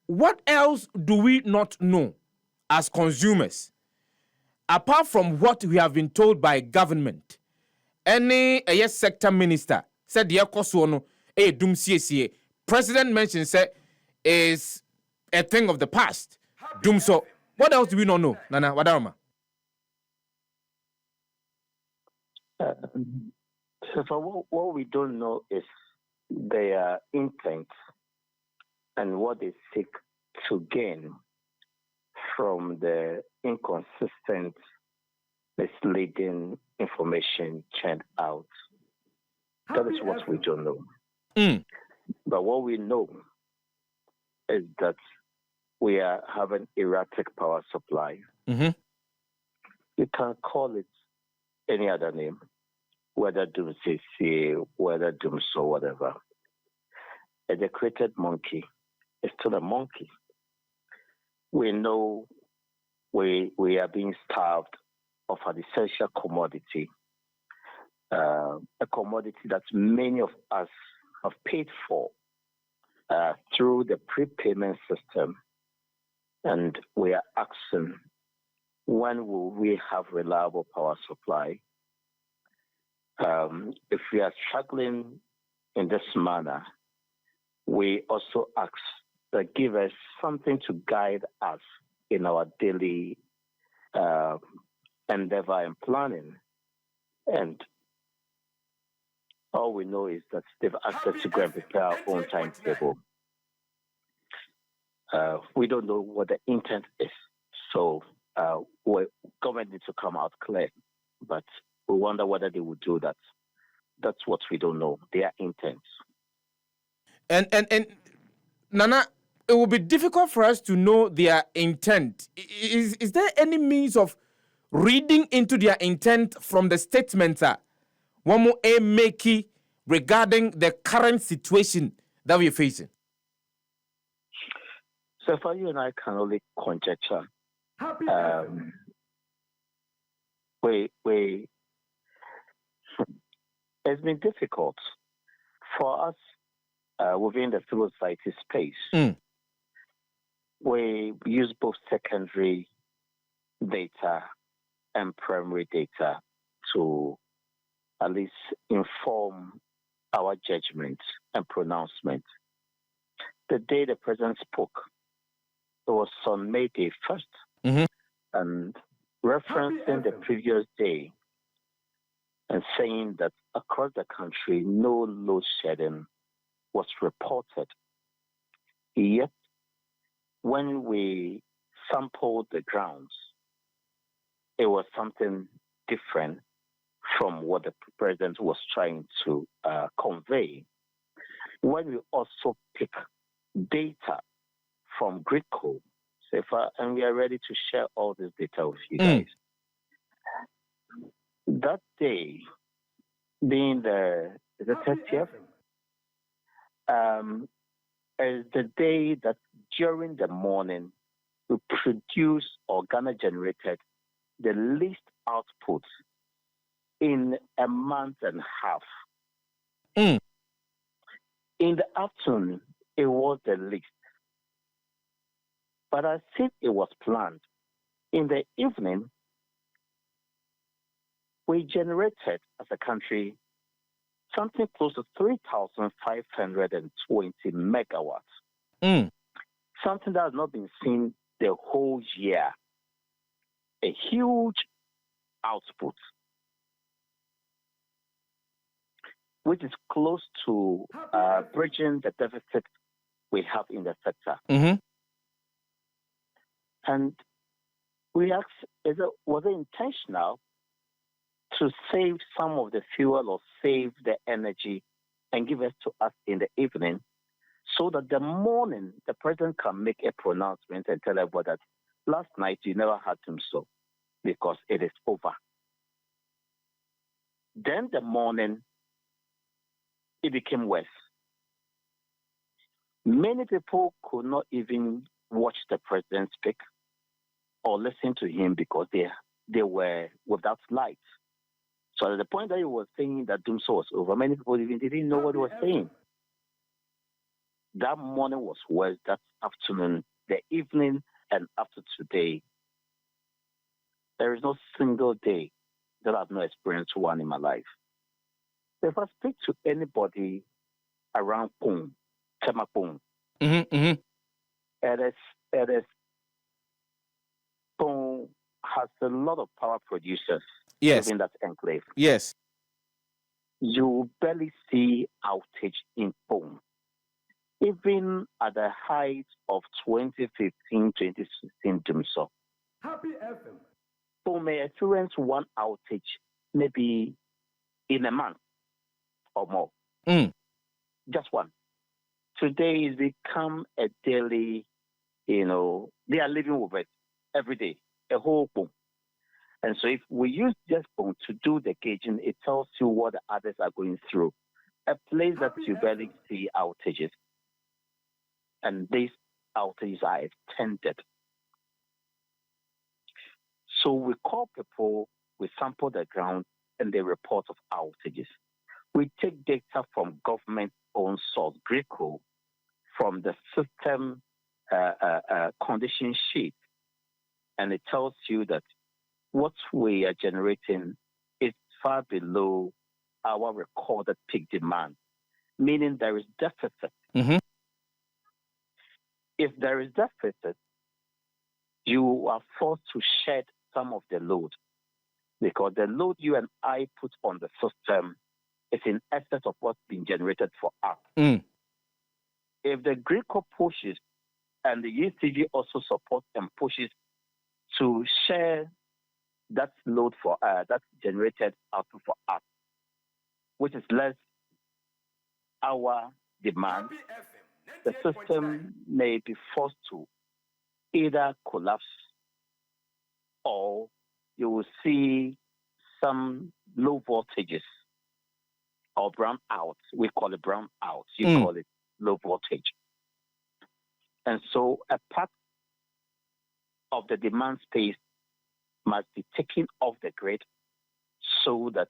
what else do we not know as consumers, apart from what we have been told by government? Any sector minister said the ekoso dum CCA. President mentioned said is a thing of the past. Doom so. What else do we not know? Nana Wadarma. So what we don't know is their intent and what they seek to gain from the inconsistent, misleading information churned out. That is what we don't know. But what we know is that we are having erratic power supply. Mm-hmm. You can call it any other name, whether doom CC, whether doom so, whatever. A decorated monkey is still a monkey. We know we are being starved of an essential commodity, a commodity that many of us have paid for through the prepayment system. And we are asking, when will we have reliable power supply? If we are struggling in this manner, we also ask that give us something to guide us in our daily endeavor and planning. And all we know is that they've asked us to go and prepare our own timetable. We don't know what the intent is. So government needs to come out clear. But we wonder whether they would do that. That's what we don't know, their intent. And Nana, it will be difficult for us to know their intent. Is there any means of reading into their intent from the statements one more make regarding the current situation that we're facing? So far, you and I can only conjecture. It's been difficult for us within the civil society space. We use both secondary data and primary data to at least inform our judgment and pronouncement. The day the president spoke, it was on May the 1st, and referencing the previous day and saying that across the country, no load shedding was reported. Yet, when we sampled the grounds, it was something different from what the president was trying to convey. When we also pick data from Gridco, and we are ready to share all this data with you guys. That day, being the 30th, is the day that during the morning we produced or Ghana generated the least output in a month and a half. In the afternoon, it was the least. But as if it was planned, in the evening, we generated as a country something close to 3,520 megawatts. Something that has not been seen the whole year. A huge output, which is close to bridging the deficit we have in the sector. And we asked, was it intentional to save some of the fuel or save the energy and give it to us in the evening so that the morning the president can make a pronouncement and tell everybody that last night you never had him so because it is over. Then the morning, it became worse. Many people could not even watch the president speak or listen to him because they were without light. So at the point that he was saying that doom so was over, many people even didn't know what he was saying. that morning was worse, that afternoon, the evening, and after today, there is no single day that I've not experienced one in my life. If I speak to anybody around Pung, Temapung, it is Pung has a lot of power producers within that enclave. Yes. You barely see outage in Pung. Even at the height of 2015, 2016 Dumso, Happy FM. Pung may experience one outage maybe in a month or more. Just one. Today it's become a daily, they are living with it every day, a whole Pung. And so if we use just Pung to do the gauging, it tells you what the others are going through. A place that you barely see outages. And these outages are extended. So we call people, we sample the ground, and they report of outages. We take data from government-owned source, GRICO, from the system condition sheet, and it tells you that what we are generating is far below our recorded peak demand, meaning there is deficit. If there is deficit, you are forced to shed some of the load, because the load you and I put on the system is in excess of what's been generated for us. If the GRICO pushes and the UCG also supports and pushes to share that load for that's generated output for us, which is less our demand, the system may be forced to either collapse, or you will see some low voltages or brown outs. We call it brown outs. You call it low voltage. And so a part of the demand space must be taken off the grid so that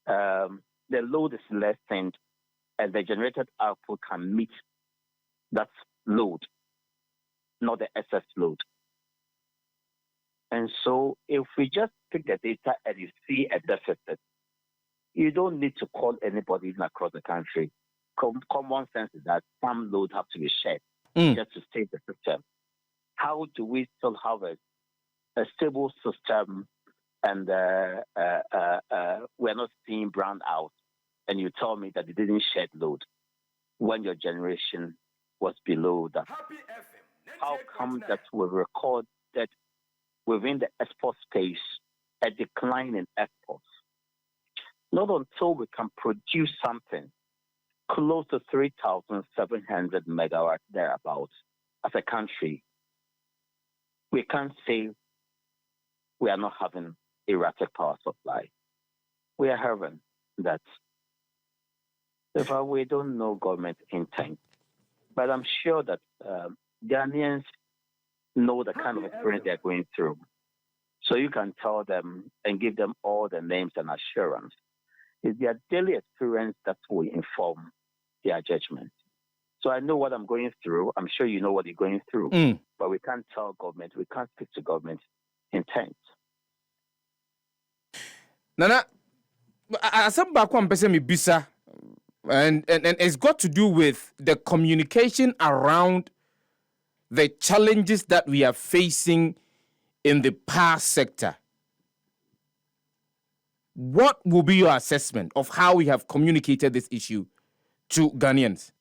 the load is lessened and the generated output can meet that load, not the excess load. And so if we just pick the data and you see a deficit, you don't need to call anybody even across the country. Common sense is that some load have to be shared just to save the system. How do we still have a stable system and we're not seeing brown out, and you tell me that it didn't shed load when your generation was below that? How come that we record that within the export space a decline in exports? Not until we can produce something close to 3,700 megawatts thereabouts as a country, we can't say we are not having erratic power supply. We are having that. Therefore, we don't know government intent. But I'm sure that Ghanaians know the kind of experience they're going through. So you can tell them and give them all the names and assurance. It's their daily experience that will inform their judgment. So I know what I'm going through. I'm sure you know what you're going through. But we can't tell government, we can't speak to government intent. Nana, asem baako ampese me bisa, and it's got to do with the communication around the challenges that we are facing in the power sector. What will be your assessment of how we have communicated this issue to Ghanaians?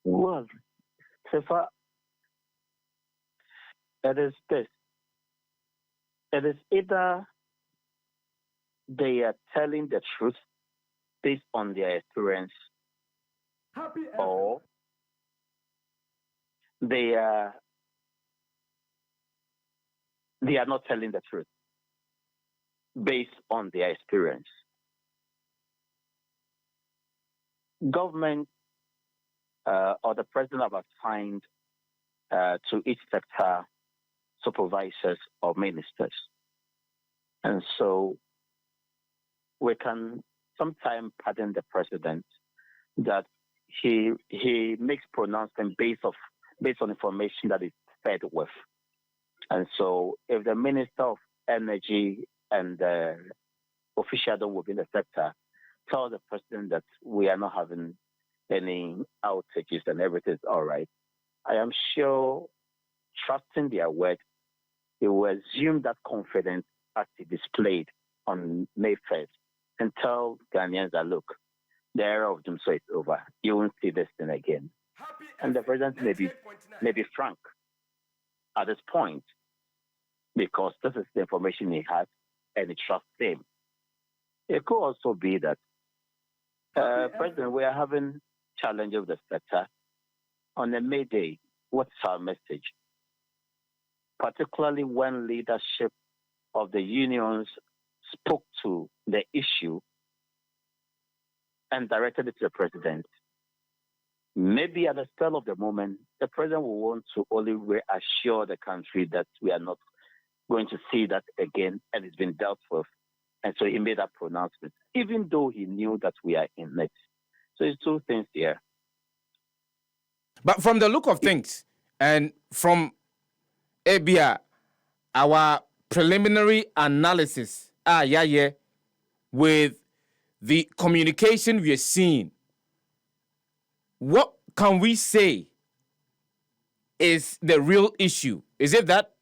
Well, so far, it is this. It is either they are telling the truth based on their experience, or they are not telling the truth based on their experience. Government or the president have assigned to each sector supervisors or ministers. And so we can sometimes pardon the president that he makes pronouncement based on information that is fed with. And so if the Minister of Energy and the official within the sector tell the president that we are not having any outages and everything is all right, I am sure, trusting their word, he will assume that confidence as he displayed on May 1st and tell Ghanaians that, look, the era of doom so is over. You won't see this thing again. And the president may be frank at this point, because this is the information he has and he trusts him. It could also be that, President, we are having challenges with the sector. On the May Day, what's our message? Particularly when leadership of the unions spoke to the issue and directed it to the president. Maybe at the spell of the moment, the president will want to only reassure the country that we are not going to see that again and it's been dealt with. And so he made that pronouncement, even though he knew that we are in it. So it's two things here. But from the look of things, and from ABIA, our preliminary analysis, with the communication we are seeing, what can we say is the real issue? Is it that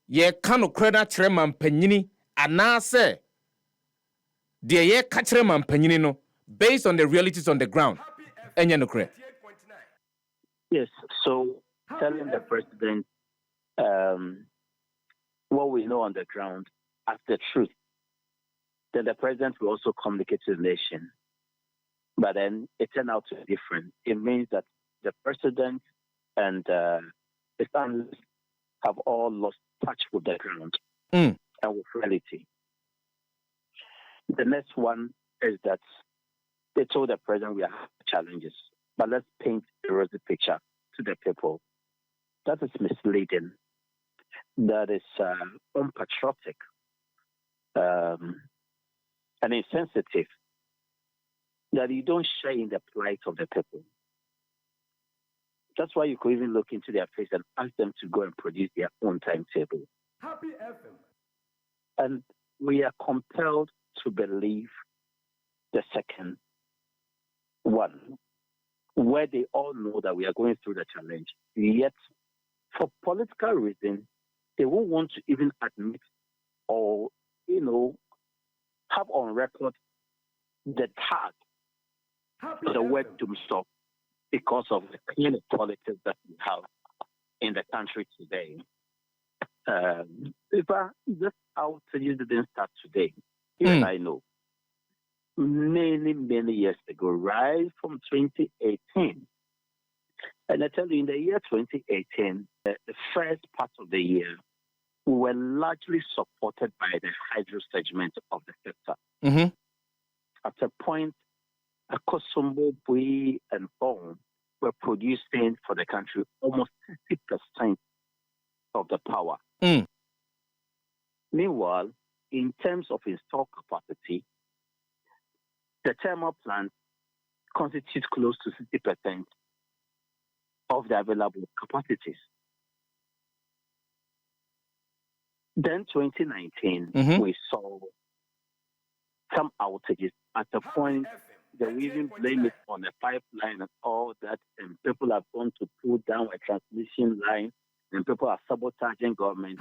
ye kano krena chere mampanyini anase de ye ka chere mampanyini no based on the realities on the ground? Enya no kre. Yes, so telling the president what we know on the ground as the truth, then the president will also communicate to the nation. But then it turned out to be different. It means that the president and the analysts have all lost touch with the ground and with reality. The next one is that they told the president we have challenges, but let's paint a rosy picture to the people. That is misleading. That is unpatriotic and insensitive. That you don't share in the plight of the people. That's why you could even look into their face and ask them to go and produce their own timetable. Happy FM. And we are compelled to believe the second one, where they all know that we are going through the challenge. Yet, for political reasons, they won't want to even admit or, have on record the tag, the word doomstop, because of the kind of politics that we have in the country today. If this outage didn't start today, even I know, many, many years ago, right from 2018. And I tell you, in the year 2018, the first part of the year, we were largely supported by the hydro segment of the sector. Mm-hmm. At a point, Akosombo, Bui, and Bone were producing for the country almost 60% of the power. Meanwhile, in terms of installed capacity, the thermal plant constitutes close to 60% of the available capacities. Then 2019, we saw some outages at a point that we even blame it on the pipeline and all that, and people have gone to pull down a transmission line, and people are sabotaging government.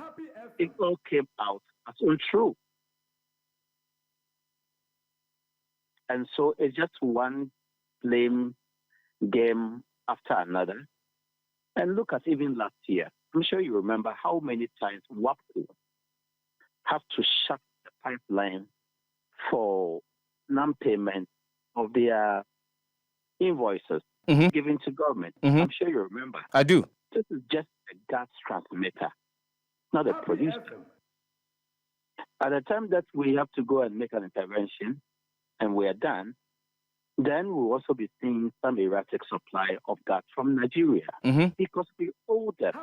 It all came out as untrue. And so it's just one blame game after another. And look at even last year. I'm sure you remember how many times WAPCO have to shut the pipeline for non-payment of their invoices given to government. I'm sure you remember. I do. This is just a gas transmitter, not a producer. At the time that we have to go and make an intervention, and we are done, then we'll also be seeing some erratic supply of gas from Nigeria because we owe them.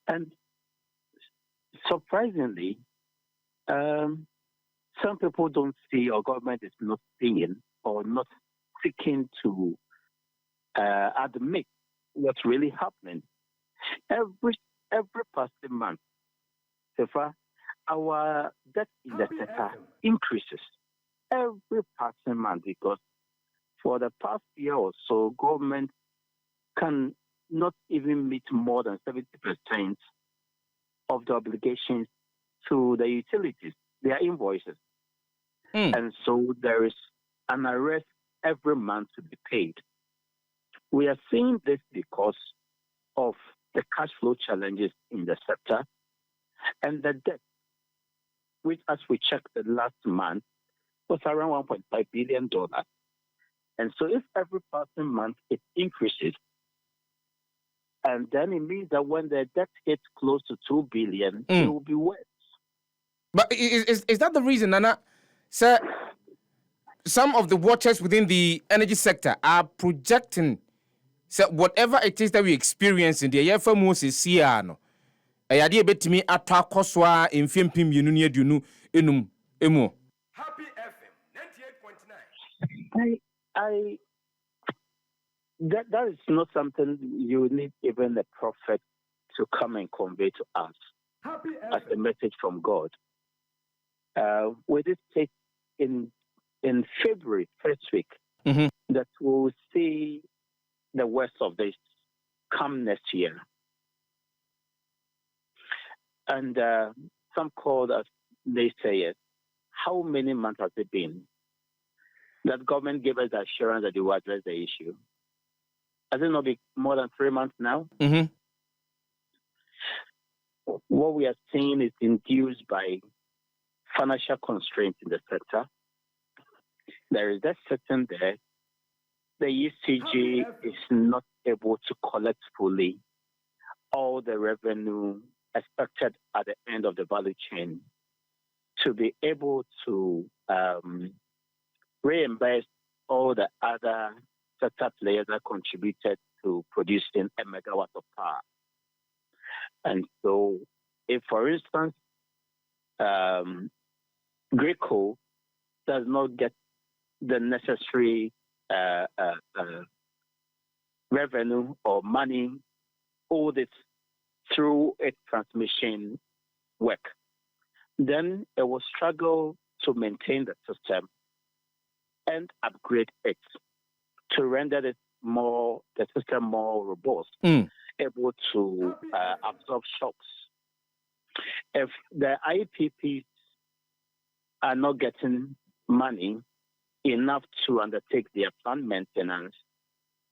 And surprisingly, some people don't see, or government is not seeing, or not seeking to admit what's really happening. Every passing month, so far, our debt in the sector increases every passing month because for the past year or so, government can not even meet more than 70% of the obligations to the utilities, their invoices. And so there is an arrest every month to be paid. We are seeing this because of the cash flow challenges in the sector and the debt, which, as we checked the last month, was around $1.5 billion. And so if every passing month it increases, and then it means that when the debt hits close to $2 billion, it will be worse. But is that the reason, Nana? Sir, some of the watchers within the energy sector are projecting, so whatever it is that we experience in the year for Moses Siano, a idea bet me at Takoswa in Fimpim Ununia Dunu Enum Emo. Happy FM 98.9. That is not something you need even the prophet to come and convey to us as a message from God. We did take in February, first week, that we'll see the worst of this come next year. And some called us, they say, how many months has it been that government gave us the assurance that they will address the issue? Has it not been more than 3 months now? What we are seeing is induced by financial constraints in the sector. There is that certain there. The ECG is not able to collect fully all the revenue expected at the end of the value chain to be able to reimburse all the other sector players that contributed to producing a megawatt of power. And so, if, for instance, Greco does not get the necessary revenue or money owed it through its transmission work, then it will struggle to maintain the system and upgrade it to render the system more robust, able to absorb shocks. If the IPPs are not getting money enough to undertake their plant maintenance,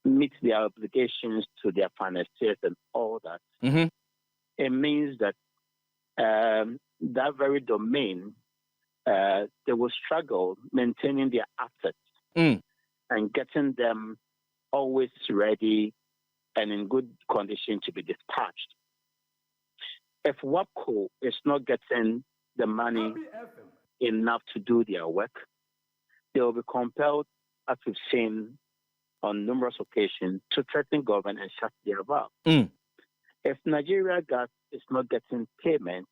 meet their obligations to their financiers and all that, it means that that very domain, they will struggle maintaining their assets and getting them always ready and in good condition to be dispatched. If WAPCO is not getting the money enough to do their work, they will be compelled, as we've seen on numerous occasions, to threaten government and shut their valve. If Nigeria Gas is not getting payment,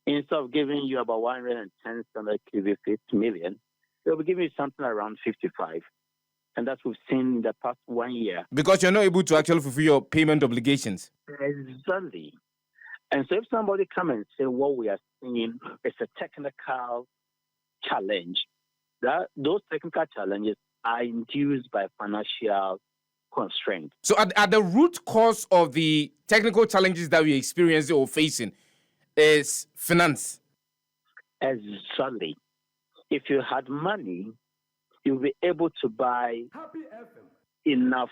instead of giving you about 110 standard cubic feet million, they'll be giving you something around 55. And that's what we've seen in the past 1 year. Because you're not able to actually fulfill your payment obligations. Exactly. And so if somebody come and say what we are seeing is a technical challenge, those technical challenges are induced by financial constraints. So at the root cause of the technical challenges that we experience or facing is finance. Exactly. If you had money, you'll be able to buy enough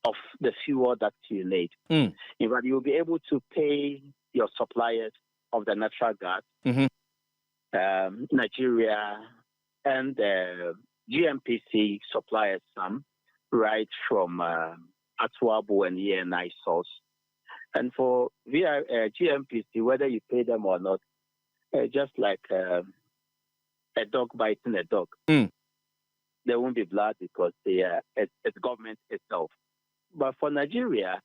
of the fuel that you need. In fact, you'll be able to pay your suppliers of the natural gas, Nigeria, and the GMPC suppliers, some, right from Atuabu and ENI source. And for GMPC, whether you pay them or not, just like a dog biting a dog. There won't be blood because it's government itself. But for Nigeria,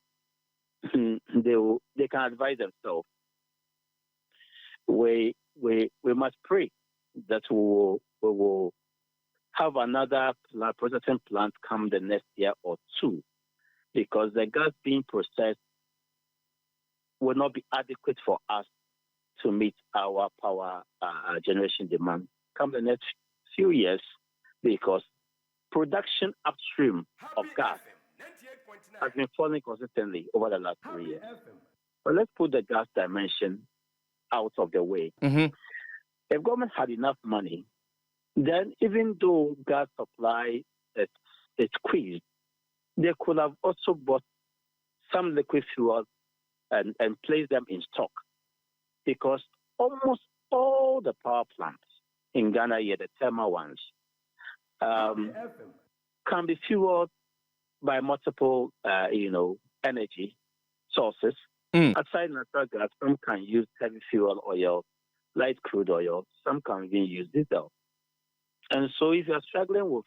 they can advise themselves. We must pray that we will have another processing plant come the next year or two, because the gas being processed will not be adequate for us to meet our power generation demand come the next few years, because production upstream of gas has been falling consistently over the last 3 years. But let's put the gas dimension out of the way. Mm-hmm. If government had enough money, then even though gas supply is squeezed, they could have also bought some liquid fuel and placed them in stock, because almost all the power plants in Ghana here, the thermal ones, can be fueled by multiple, energy sources. Aside natural gas, some can use heavy fuel oil, light crude oil. Some can even use diesel. And so if you're struggling with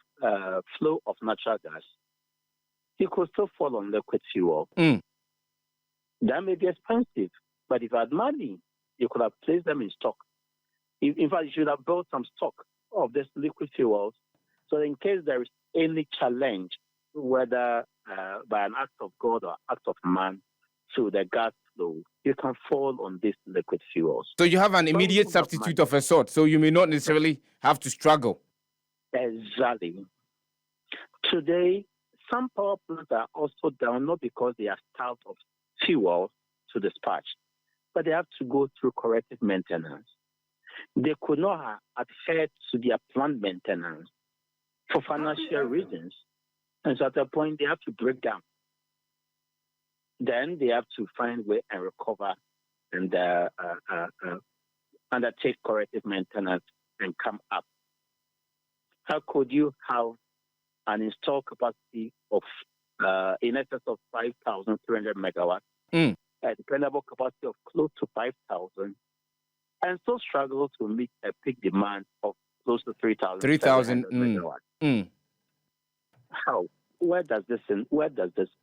flow of natural gas, you could still fall on liquid fuel. That may be expensive, but if you had money, you could have placed them in stock. In fact, you should have built some stock of this liquid fuels, so in case there is any challenge, whether by an act of God or act of man, to the gas flow, you can fall on these liquid fuels. So you have an immediate substitute of a sort, so you may not necessarily have to struggle. Exactly. Today, some power plants are also down, not because they are starved of fuel to dispatch, but they have to go through corrective maintenance. They could not have adhered to their plant maintenance for financial reasons. And so at a point, they have to break down. Then they have to find a way and recover and undertake corrective maintenance and come up. How could you have an installed capacity of in excess of 5,300 megawatts, a dependable capacity of close to 5,000, and still struggle to meet a peak demand of close to 3,000 megawatts? How? Where does this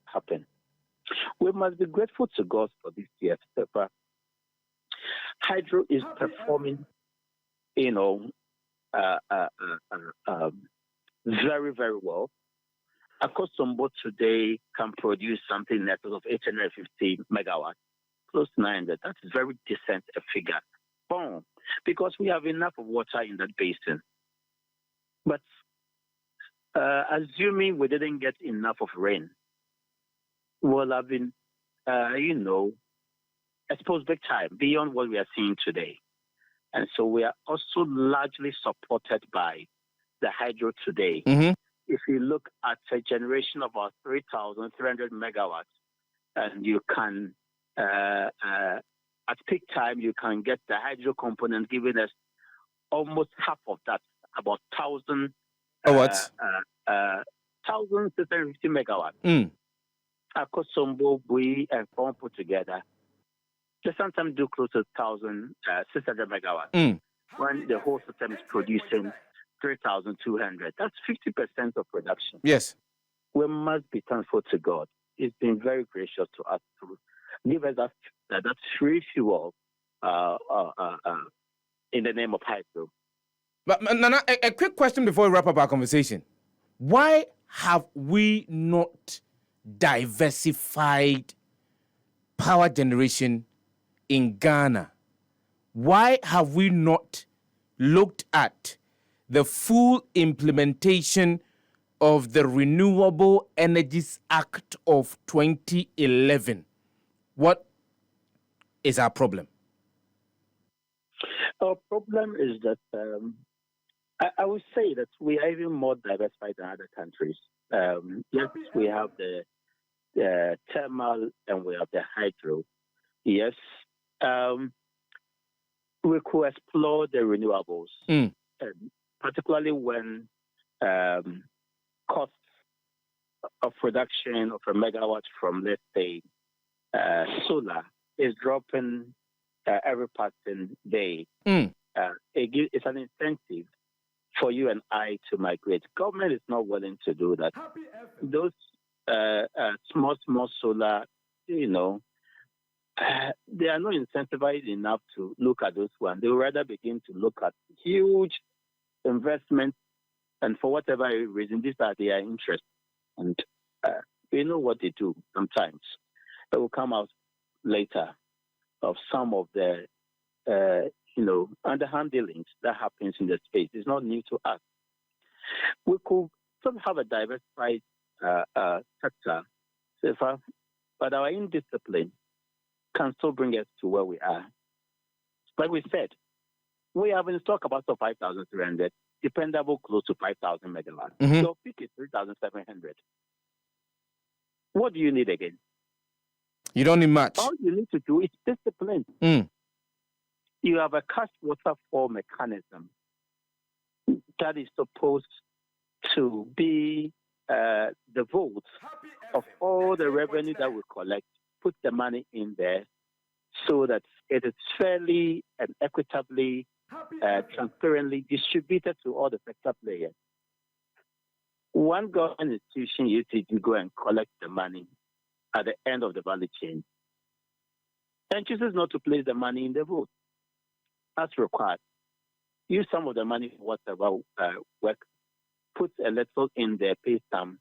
happen? We must be grateful to God for this year. Hydro is performing, very, very well. Akosombo today can produce something in excess of 850 megawatts, close to 900. That's very decent a figure. Boom. Because we have enough of water in that basin. But assuming we didn't get enough of rain, we'll have been, exposed big time beyond what we are seeing today. And so we are also largely supported by the hydro today. If you look at a generation of about 3,300 megawatts, and you can, at peak time, you can get the hydro component giving us almost half of that, about 1,000. 1,650 megawatts. Akosombo, Bui, and Fon put together, they sometimes do close to 1,600 megawatts. When the whole system is producing 3,200, that's 50% of production. Yes. We must be thankful to God. He's been very gracious to us to give us that free fuel in the name of hydro. But Nana, a quick question before we wrap up our conversation. Why have we not diversified power generation in Ghana? Why have we not looked at the full implementation of the Renewable Energies Act of 2011? What is our problem? Our problem is that I would say that we are even more diversified than other countries. Yes, we have the thermal and we have the hydro. Yes, we could explore the renewables, particularly when costs of production of a megawatt from, let's say, solar is dropping every passing day. It's an incentive for you and I to migrate. Government is not willing to do that. Those small solar, they are not incentivized enough to look at those ones. They would rather begin to look at huge investments And for whatever reason, these are their interests. And we know what they do sometimes. It will come out later of some of the, underhand dealings that happens in the space. It's not new to us. We could sort of have a diversified sector, but our indiscipline can still bring us to where we are. Like we said, we have in stock about 5,300, dependable close to 5,000 megawatts. Mm-hmm. Your peak is 3,700. What do you need again? You don't need much. All you need to do is discipline. You have a cash waterfall mechanism that is supposed to be the vote of all the revenue that we collect, put the money in there so that it is fairly and equitably, transparently distributed to all the sector players. One government institution used to go and collect the money at the end of the value chain and chooses not to place the money in the vote as required. Use some of the money for whatever work, put a little in their pay stamp,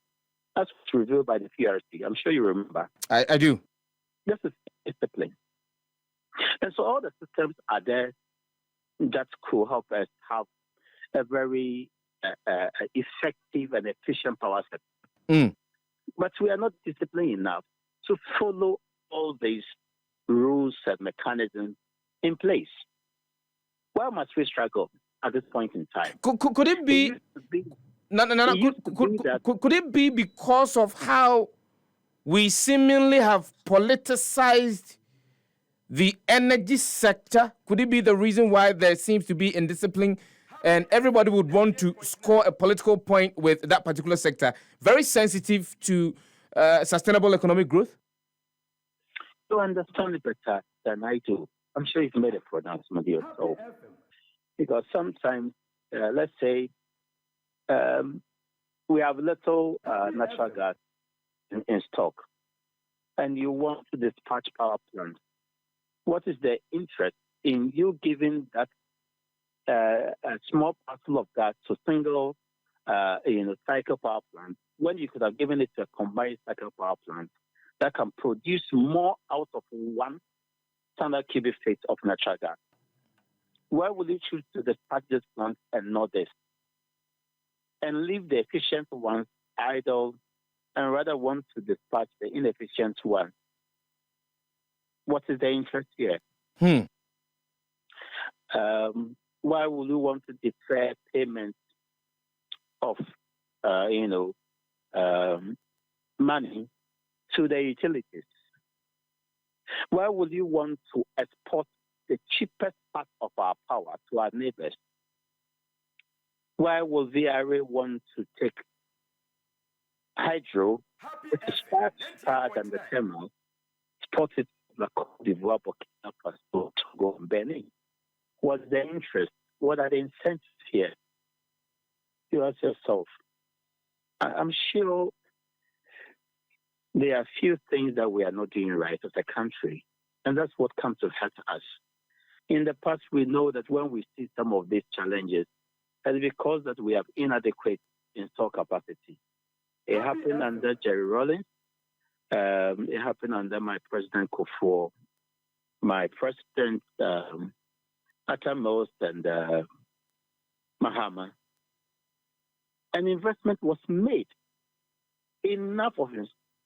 as revealed by the PRC. I'm sure you remember. I do. This is discipline. And so all the systems are there that could help us have a very effective and efficient power sector. But we are not disciplined enough to follow all these rules and mechanisms in place. Why must we struggle at this point in time? Could it be? Could it be because of how we seemingly have politicized the energy sector? Could it be the reason why there seems to be indiscipline and everybody would want to score a political point with that particular sector? Very sensitive to sustainable economic growth? You understand it better than I do. I'm sure you've made a pronouncement yourself. Because sometimes, let's say, we have little natural gas in stock, and you want to dispatch power plants. What is the interest in you giving that a small parcel of gas to single, cycle power plant when you could have given it to a combined cycle power plant that can produce more out of one standard cubic feet of natural gas? Why would you choose to dispatch this plant and not this? And leave the efficient ones idle and rather want to dispatch the inefficient one? What is the interest here? Why would you want to defer payment of, money to the utilities? Why would you want to export the cheapest part of our power to our neighbors? Why would VRA want to take hydro, which is far cheaper than the thermal, export it to Cote d'Ivoire, Burkina Faso, Togo, and Benin? What's the interest? What are the incentives here? You ask yourself. I'm sure there are few things that we are not doing right as a country, and that's what comes to hurt us. In the past, we know that when we see some of these challenges, it's because that we have inadequate install capacity. It happened under Jerry Rawlings. It happened under my President Kufuor, my President Atta Mills, and Mahama. An investment was made, enough of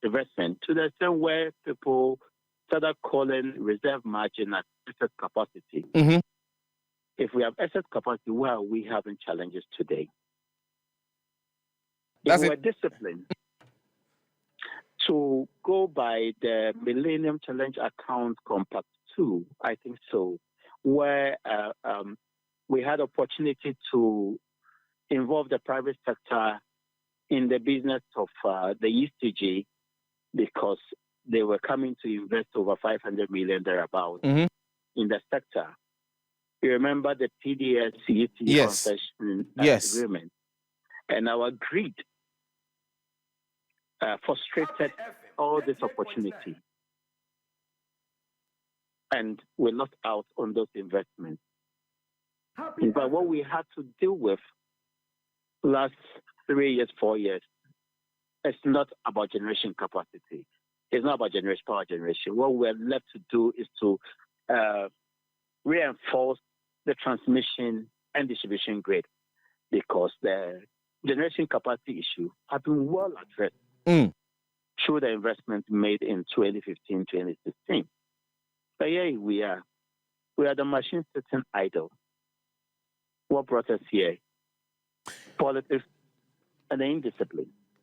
investment to the extent where people started calling reserve margin as excess capacity. If we have excess capacity, why are we having challenges today? If we were disciplined to go by the Millennium Challenge Account Compact 2, I think so, where we had opportunity to involve the private sector in the business of the ECG because they were coming to invest over 500 million thereabouts in the sector. You remember the PDS ECG concession agreement, and our greed frustrated all this opportunity, and we lost out on those investments. But what we had to deal with last 3 years, 4 years, it's not about generation capacity. It's not about power generation. What we're left to do is to reinforce the transmission and distribution grid, because the generation capacity issue has been well addressed through the investment made in 2015, 2016. But here we are. We are the machine sitting idle. What brought us here? Politics and the indiscipline.